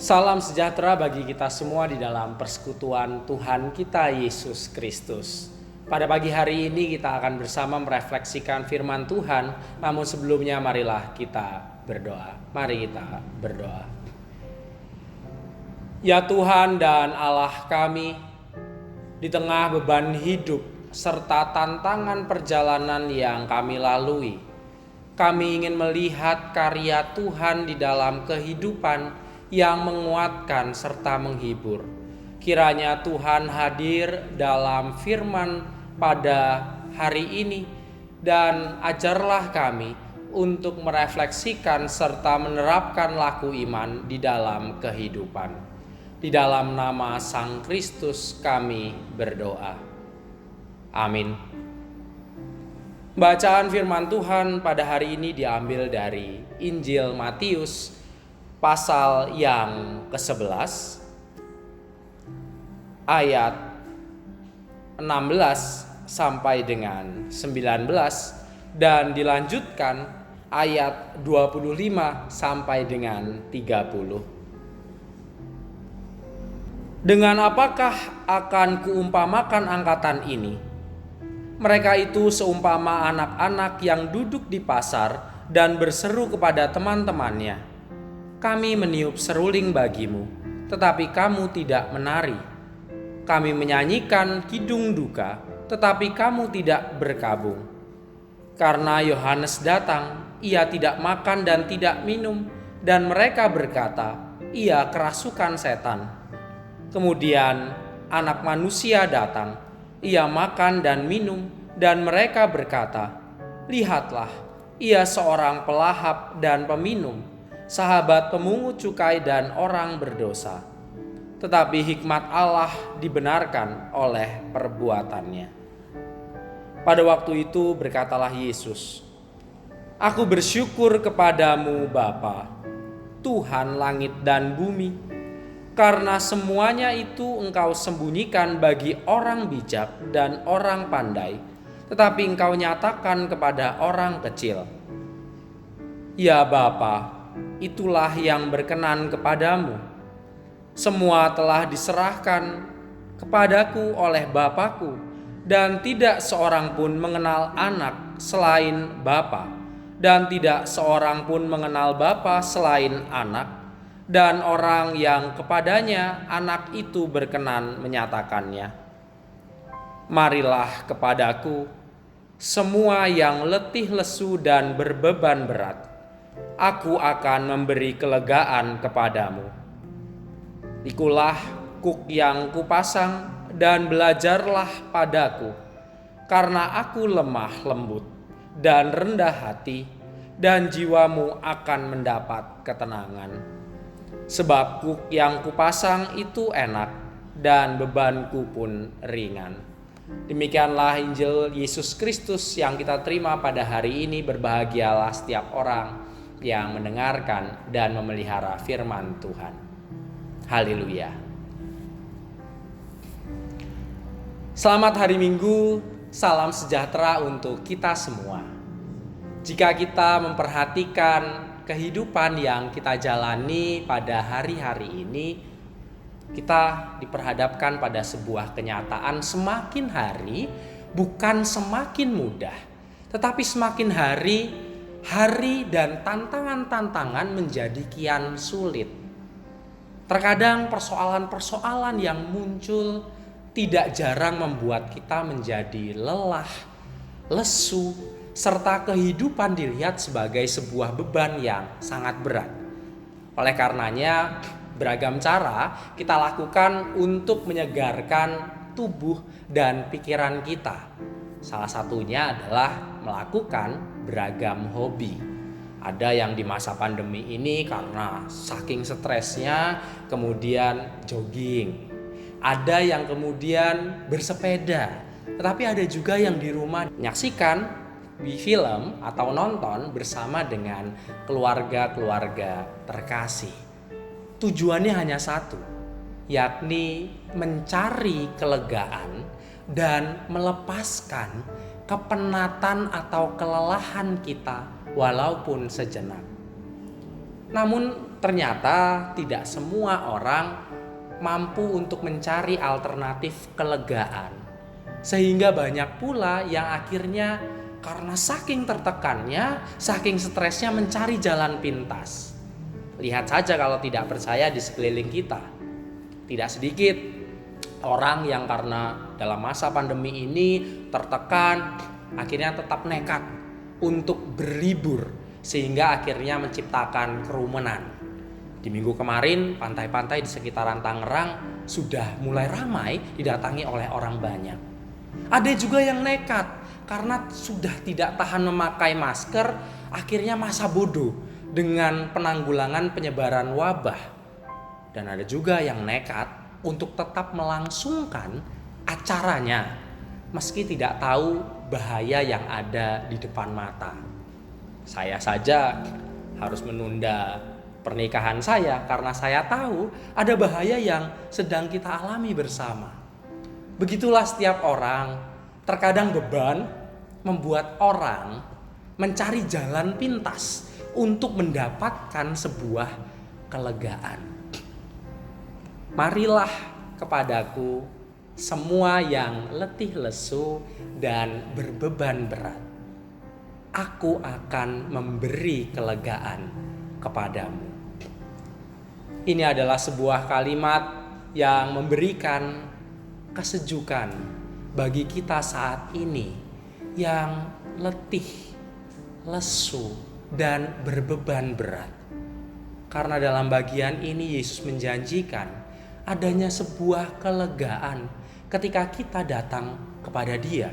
Salam sejahtera bagi kita semua di dalam persekutuan Tuhan kita Yesus Kristus. Pada pagi hari ini kita akan bersama merefleksikan firman Tuhan. Namun sebelumnya marilah kita berdoa. Mari kita berdoa. Ya Tuhan dan Allah kami, di tengah beban hidup serta tantangan perjalanan yang kami lalui, kami ingin melihat karya Tuhan di dalam kehidupan yang menguatkan serta menghibur. Kiranya Tuhan hadir dalam firman pada hari ini dan ajarlah kami untuk merefleksikan serta menerapkan laku iman di dalam kehidupan. Di dalam nama Sang Kristus kami berdoa. Amin. Bacaan firman Tuhan pada hari ini diambil dari Injil Matius pasal yang ke-11 ayat 16 sampai dengan 19 dan dilanjutkan ayat 25 sampai dengan 30. Dengan apakah akan kuumpamakan angkatan ini? Mereka itu seumpama anak-anak yang duduk di pasar dan berseru kepada teman-temannya, "Kami meniup seruling bagimu, tetapi kamu tidak menari. Kami menyanyikan kidung duka, tetapi kamu tidak berkabung." Karena Yohanes datang, ia tidak makan dan tidak minum, dan mereka berkata, "Ia kerasukan setan." Kemudian Anak Manusia datang, ia makan dan minum, dan mereka berkata, "Lihatlah, ia seorang pelahap dan peminum, sahabat pemungut cukai dan orang berdosa." Tetapi hikmat Allah dibenarkan oleh perbuatannya. Pada waktu itu berkatalah Yesus, "Aku bersyukur kepadamu Bapa, Tuhan langit dan bumi, karena semuanya itu Engkau sembunyikan bagi orang bijak dan orang pandai, tetapi Engkau nyatakan kepada orang kecil. Ya Bapa, itulah yang berkenan kepadamu. Semua telah diserahkan kepadaku oleh Bapa-Ku, dan tidak seorang pun mengenal anak selain Bapa, dan tidak seorang pun mengenal Bapa selain anak, dan orang yang kepadanya anak itu berkenan menyatakannya. Marilah kepadaku, semua yang letih lesu dan berbeban berat, aku akan memberi kelegaan kepadamu. Pikulah kuk yang kupasang dan belajarlah padaku, karena aku lemah lembut dan rendah hati, dan jiwamu akan mendapat ketenangan. Sebab kuk yang kupasang itu enak dan bebanku pun ringan." Demikianlah Injil Yesus Kristus yang kita terima pada hari ini. Berbahagialah setiap orang yang mendengarkan dan memelihara firman Tuhan. Haleluya. Selamat hari Minggu, salam sejahtera untuk kita semua. Jika kita memperhatikan kehidupan yang kita jalani pada hari-hari ini, kita diperhadapkan pada sebuah kenyataan semakin hari bukan semakin mudah, tetapi semakin hari dan tantangan-tantangan menjadi kian sulit. Terkadang persoalan-persoalan yang muncul tidak jarang membuat kita menjadi lelah, lesu, serta kehidupan dilihat sebagai sebuah beban yang sangat berat. Oleh karenanya, beragam cara kita lakukan untuk menyegarkan tubuh dan pikiran kita. Salah satunya adalah melakukan beragam hobi. Ada yang di masa pandemi ini karena saking stresnya kemudian jogging. Ada yang kemudian bersepeda. Tetapi ada juga yang di rumah menyaksikan film atau nonton bersama dengan keluarga-keluarga terkasih. Tujuannya hanya satu, yakni mencari kelegaan dan melepaskan kepenatan atau kelelahan kita walaupun sejenak. Namun ternyata tidak semua orang mampu untuk mencari alternatif kelegaan. Sehingga banyak pula yang akhirnya karena saking tertekannya, saking stresnya mencari jalan pintas. Lihat saja kalau tidak percaya di sekeliling kita. Tidak sedikit orang yang karena dalam masa pandemi ini tertekan, akhirnya tetap nekat untuk berlibur sehingga akhirnya menciptakan kerumunan. Di minggu kemarin pantai-pantai di sekitaran Tangerang sudah mulai ramai didatangi oleh orang banyak. Ada juga yang nekat karena sudah tidak tahan memakai masker, akhirnya masa bodoh dengan penanggulangan penyebaran wabah. Dan ada juga yang nekat untuk tetap melangsungkan acaranya meski tidak tahu bahaya yang ada di depan mata. Saya saja harus menunda pernikahan saya karena saya tahu ada bahaya yang sedang kita alami bersama. Begitulah setiap orang. Terkadang beban membuat orang mencari jalan pintas untuk mendapatkan sebuah kelegaan. Marilah kepadaku semua yang letih lesu dan berbeban berat. Aku akan memberi kelegaan kepadamu. Ini adalah sebuah kalimat yang memberikan kesejukan bagi kita saat ini yang letih, lesu, dan berbeban berat. Karena dalam bagian ini Yesus menjanjikan adanya sebuah kelegaan ketika kita datang kepada Dia.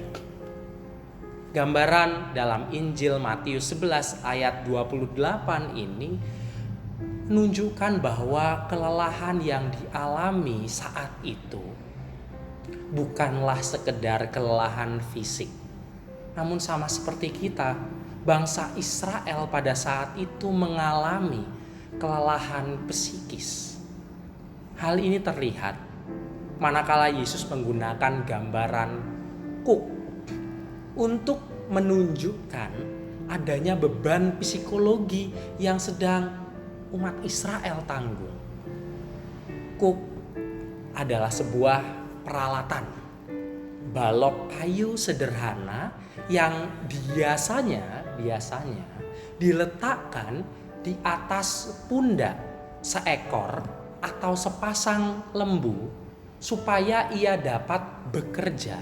Gambaran dalam Injil Matius 11 ayat 28 ini menunjukkan bahwa kelelahan yang dialami saat itu bukanlah sekedar kelelahan fisik. Namun sama seperti kita, bangsa Israel pada saat itu mengalami kelelahan psikis. Hal ini terlihat manakala Yesus menggunakan gambaran kuk untuk menunjukkan adanya beban psikologi yang sedang umat Israel tanggung. Kuk adalah sebuah peralatan balok kayu sederhana yang biasanya diletakkan di atas pundak seekor atau sepasang lembu supaya ia dapat bekerja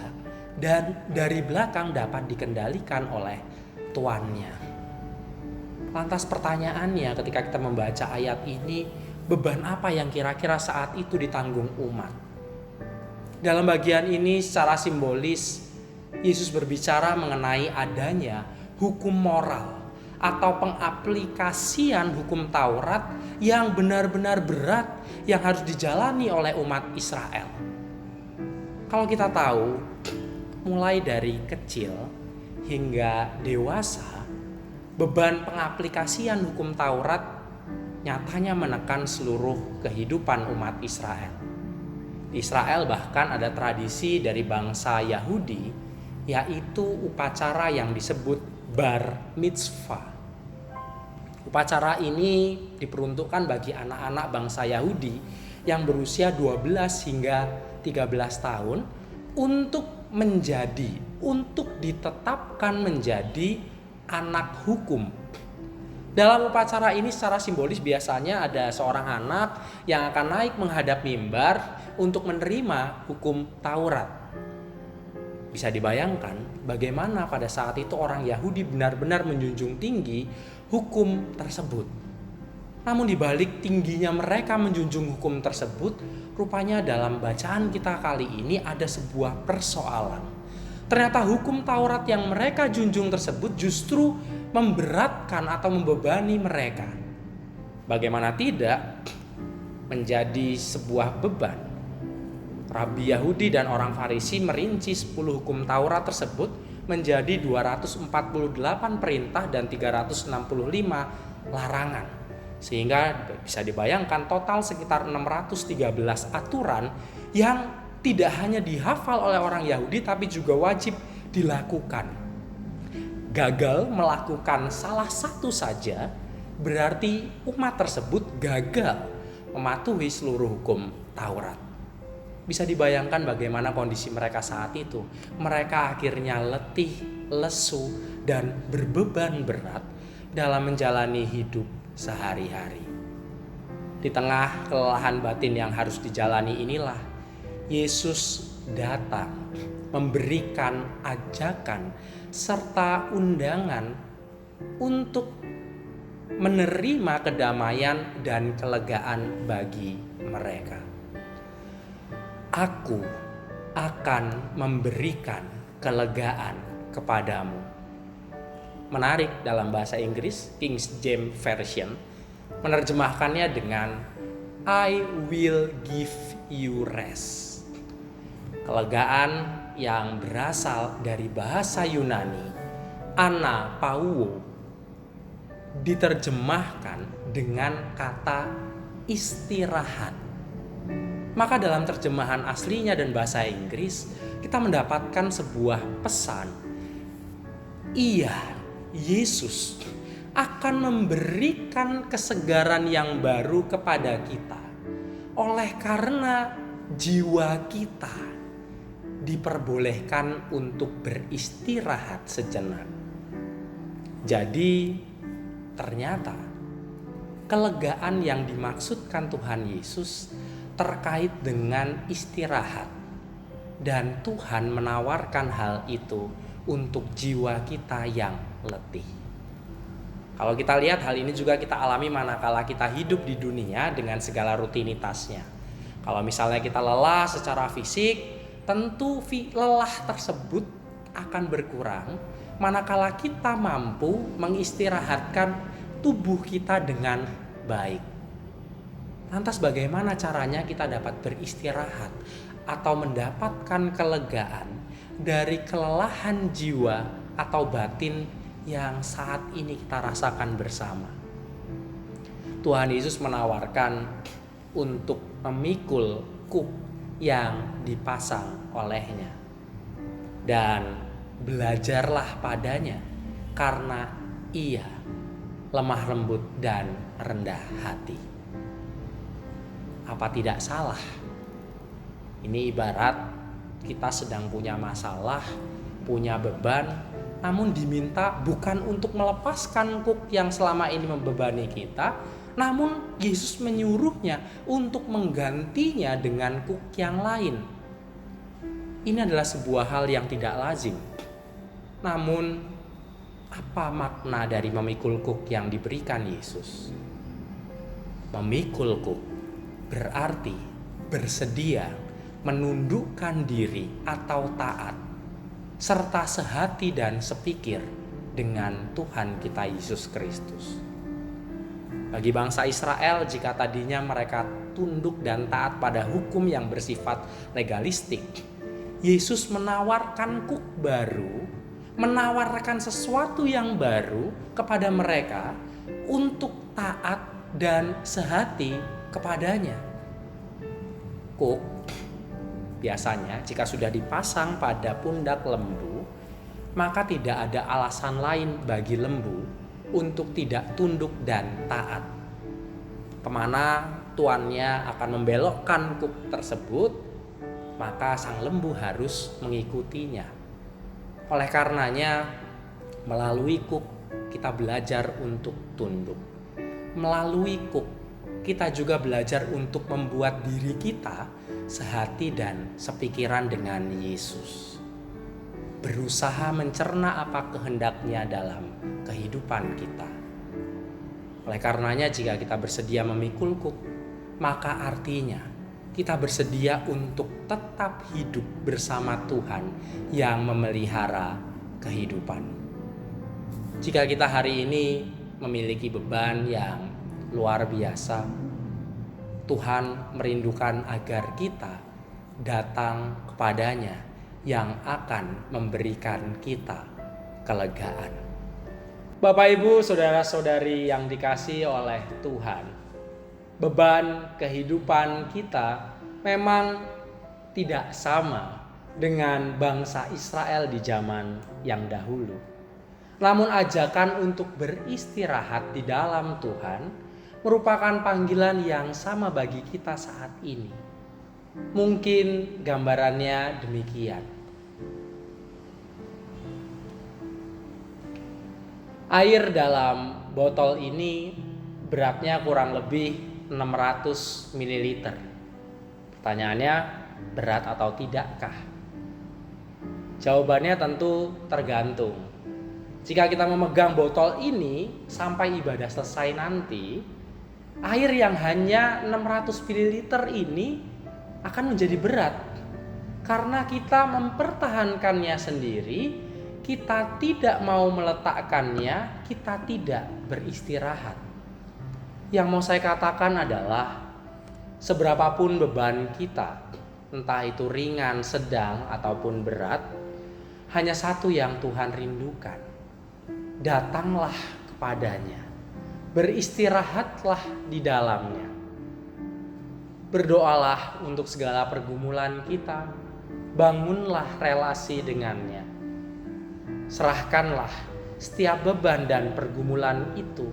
dan dari belakang dapat dikendalikan oleh tuannya. Lantas pertanyaannya ketika kita membaca ayat ini, beban apa yang kira-kira saat itu ditanggung umat? Dalam bagian ini secara simbolis, Yesus berbicara mengenai adanya hukum moral atau pengaplikasian hukum Taurat yang benar-benar berat yang harus dijalani oleh umat Israel. Kalau kita tahu, mulai dari kecil hingga dewasa, beban pengaplikasian hukum Taurat nyatanya menekan seluruh kehidupan umat Israel. Di Israel bahkan ada tradisi dari bangsa Yahudi, yaitu upacara yang disebut bar mitzvah. Upacara ini diperuntukkan bagi anak-anak bangsa Yahudi yang berusia 12 hingga 13 tahun untuk ditetapkan menjadi anak hukum. Dalam upacara ini secara simbolis biasanya ada seorang anak yang akan naik menghadap mimbar untuk menerima hukum Taurat. Bisa dibayangkan bagaimana pada saat itu orang Yahudi benar-benar menjunjung tinggi hukum tersebut. Namun di balik tingginya mereka menjunjung hukum tersebut, rupanya dalam bacaan kita kali ini ada sebuah persoalan. Ternyata hukum Taurat yang mereka junjung tersebut justru memberatkan atau membebani mereka. Bagaimana tidak menjadi sebuah beban. Rabi Yahudi dan orang Farisi merinci 10 hukum Taurat tersebut menjadi 248 perintah dan 365 larangan. Sehingga bisa dibayangkan total sekitar 613 aturan yang tidak hanya dihafal oleh orang Yahudi tapi juga wajib dilakukan. Gagal melakukan salah satu saja berarti umat tersebut gagal mematuhi seluruh hukum Taurat. Bisa dibayangkan bagaimana kondisi mereka saat itu. Mereka akhirnya letih, lesu, dan berbeban berat dalam menjalani hidup sehari-hari. Di tengah kelelahan batin yang harus dijalani inilah, Yesus datang memberikan ajakan serta undangan untuk menerima kedamaian dan kelegaan bagi mereka. Aku akan memberikan kelegaan kepadamu. Menarik, dalam bahasa Inggris, King James Version menerjemahkannya dengan I will give you rest. Kelegaan yang berasal dari bahasa Yunani ana pauo diterjemahkan dengan kata istirahat. Maka dalam terjemahan aslinya dan bahasa Inggris kita mendapatkan sebuah pesan. Iya, Yesus akan memberikan kesegaran yang baru kepada kita. Oleh karena jiwa kita diperbolehkan untuk beristirahat sejenak. Jadi ternyata kelegaan yang dimaksudkan Tuhan Yesus terkait dengan istirahat, dan Tuhan menawarkan hal itu untuk jiwa kita yang letih. Kalau kita lihat, hal ini juga kita alami manakala kita hidup di dunia dengan segala rutinitasnya. Kalau misalnya kita lelah secara fisik, tentu lelah tersebut akan berkurang manakala kita mampu mengistirahatkan tubuh kita dengan baik. Lantas bagaimana caranya kita dapat beristirahat atau mendapatkan kelegaan dari kelelahan jiwa atau batin yang saat ini kita rasakan bersama? Tuhan Yesus menawarkan untuk memikul kuk yang dipasang olehnya. Dan belajarlah padanya karena ia lemah lembut dan rendah hati. Apa tidak salah? Ini ibarat kita sedang punya masalah, punya beban, namun diminta bukan untuk melepaskan kuk yang selama ini membebani kita, namun Yesus menyuruhnya untuk menggantinya dengan kuk yang lain. Ini adalah sebuah hal yang tidak lazim. Namun, apa makna dari memikul kuk yang diberikan Yesus? Memikul kuk berarti bersedia menundukkan diri atau taat, serta sehati dan sepikir dengan Tuhan kita Yesus Kristus. Bagi bangsa Israel, jika tadinya mereka tunduk dan taat pada hukum yang bersifat legalistik, Yesus menawarkan kuk baru, menawarkan sesuatu yang baru kepada mereka untuk taat dan sehati kepadanya. Kuk biasanya jika sudah dipasang pada pundak lembu, maka tidak ada alasan lain bagi lembu untuk tidak tunduk dan taat. Kemana tuannya akan membelokkan kuk tersebut, maka sang lembu harus mengikutinya. Oleh karenanya, melalui kuk kita belajar untuk tunduk. Melalui kuk kita juga belajar untuk membuat diri kita sehati dan sepikiran dengan Yesus. Berusaha mencerna apa kehendaknya dalam kehidupan kita. Oleh karenanya, jika kita bersedia memikul kuk, maka artinya kita bersedia untuk tetap hidup bersama Tuhan yang memelihara kehidupan. Jika kita hari ini memiliki beban yang luar biasa, Tuhan merindukan agar kita datang kepadanya yang akan memberikan kita kelegaan. Bapak, Ibu, saudara-saudari yang dikasihi oleh Tuhan, beban kehidupan kita memang tidak sama dengan bangsa Israel di zaman yang dahulu. Namun ajakan untuk beristirahat di dalam Tuhan merupakan panggilan yang sama bagi kita saat ini. Mungkin gambarannya demikian. Air dalam botol ini beratnya kurang lebih 600 ml. Pertanyaannya, berat atau tidakkah? Jawabannya tentu tergantung. Jika kita memegang botol ini sampai ibadah selesai nanti, air yang hanya 600 ml ini akan menjadi berat. Karena kita mempertahankannya sendiri, kita tidak mau meletakkannya, kita tidak beristirahat. Yang mau saya katakan adalah, seberapapun beban kita, entah itu ringan, sedang, ataupun berat, hanya satu yang Tuhan rindukan. Datanglah kepadanya, beristirahatlah di dalamnya. Berdoalah untuk segala pergumulan kita, bangunlah relasi dengannya. Serahkanlah setiap beban dan pergumulan itu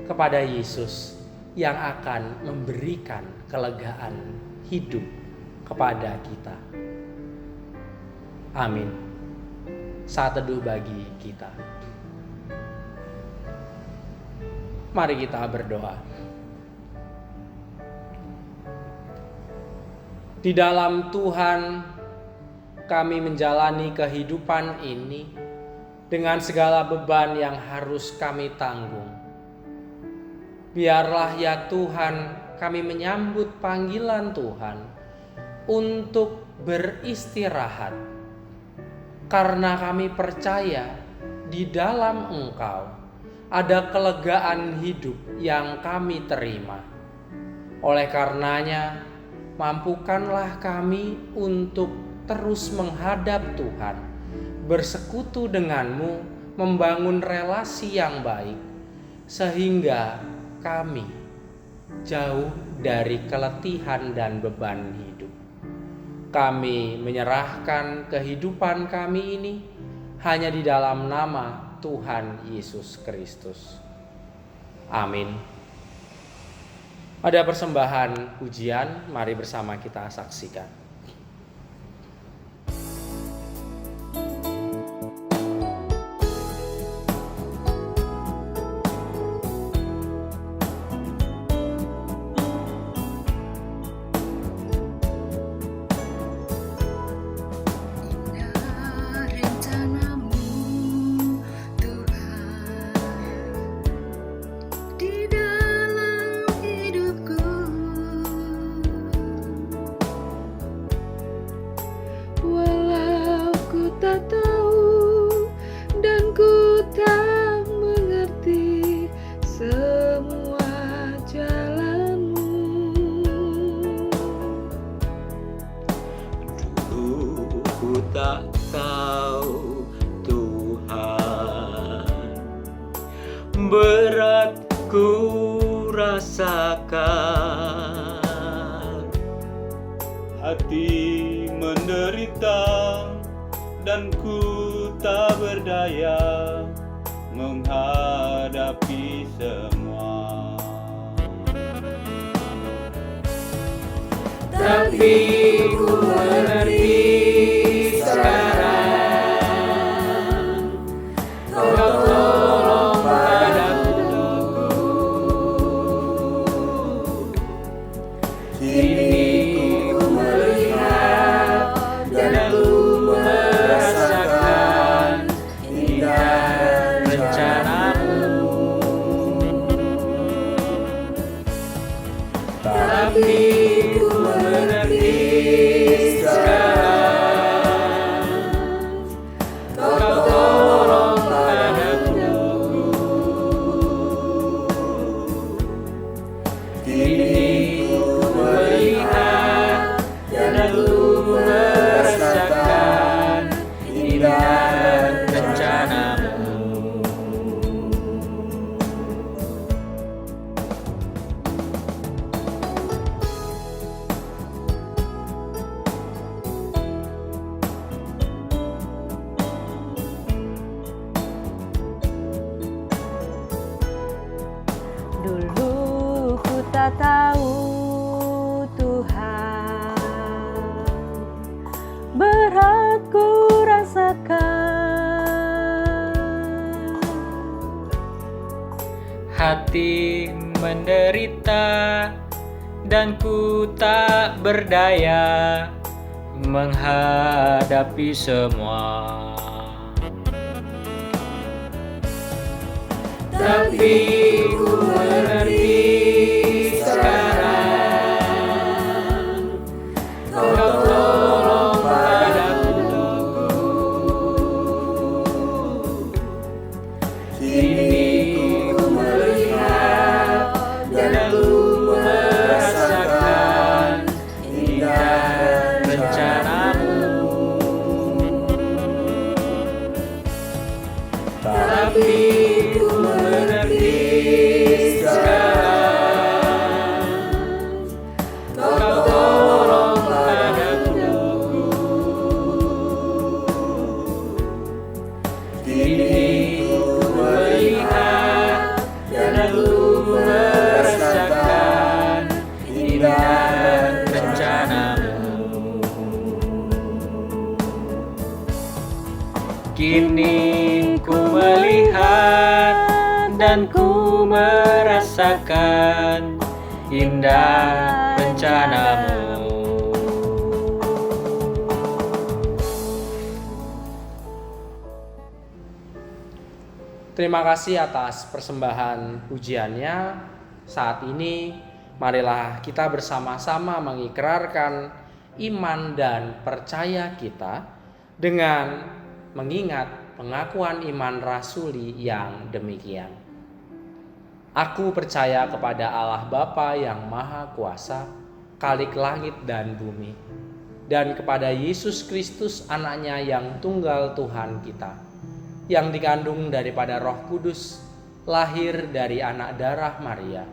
kepada Yesus yang akan memberikan kelegaan hidup kepada kita. Amin. Saat teduh bagi kita. Mari kita berdoa. Di dalam Tuhan kami menjalani kehidupan ini dengan segala beban yang harus kami tanggung. Biarlah ya Tuhan kami menyambut panggilan Tuhan untuk beristirahat, karena kami percaya di dalam Engkau ada kelegaan hidup yang kami terima. Oleh karenanya, mampukanlah kami untuk terus menghadap Tuhan, bersekutu denganmu, membangun relasi yang baik, sehingga kami jauh dari keletihan dan beban hidup. Kami menyerahkan kehidupan kami ini hanya di dalam nama Tuhan Yesus Kristus. Amin. Ada persembahan pujian, mari bersama kita saksikan. Tak tahu Tuhan, berat ku rasakan, hati menderita dan ku tak berdaya menghadapi semua. Tapi ku mengerti sekarang, Kau tolong padaku. Kini ku melihat dan ku merasakan indah rencana-Mu. Tapi ku mengerti sekarang, mati menderita, dan ku tak berdaya menghadapi semua. Tapi ku mengerti sekarang, Kau tolong padaku. Kini ku melihat dan ku merasakan indah rencana-Mu. Tapi ku mengerti sekarang, Kau tolong padaku. Kini ku melihat dan ku merasakan indah rencana-Mu. Kini ku melihat dan ku merasakan indah rencana-Mu. Terima kasih atas persembahan pujiannya. Saat ini marilah kita bersama-sama mengikrarkan iman dan percaya kita dengan mengingat pengakuan iman rasuli yang demikian. Aku percaya kepada Allah Bapa yang Maha Kuasa, Khalik langit dan bumi, dan kepada Yesus Kristus anaknya yang tunggal Tuhan kita, yang dikandung daripada Roh Kudus, lahir dari anak darah Maria,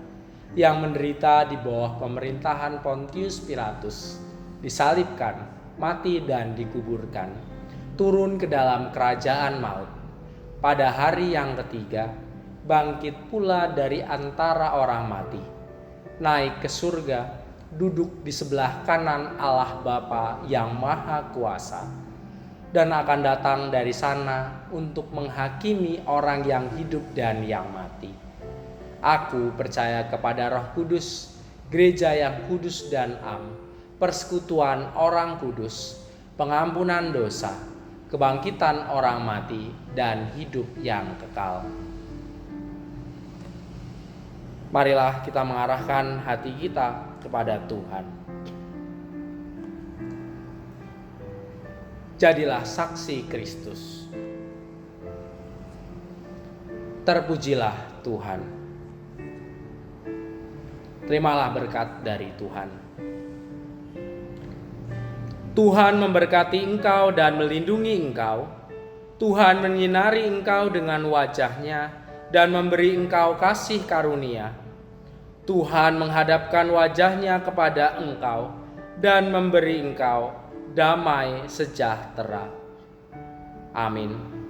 yang menderita di bawah pemerintahan Pontius Pilatus, disalibkan, mati dan dikuburkan, turun ke dalam kerajaan maut. Pada hari yang ketiga, bangkit pula dari antara orang mati, naik ke surga, duduk di sebelah kanan Allah Bapa yang Maha Kuasa, dan akan datang dari sana untuk menghakimi orang yang hidup dan yang mati. Aku percaya kepada Roh Kudus, gereja yang kudus dan am, persekutuan orang kudus, pengampunan dosa, kebangkitan orang mati, dan hidup yang kekal. Marilah kita mengarahkan hati kita kepada Tuhan. Jadilah saksi Kristus. Terpujilah Tuhan. Terimalah berkat dari Tuhan. Tuhan memberkati engkau dan melindungi engkau. Tuhan menyinari engkau dengan wajah-Nya dan memberi engkau kasih karunia. Tuhan menghadapkan wajah-Nya kepada engkau dan memberi engkau damai sejahtera. Amin.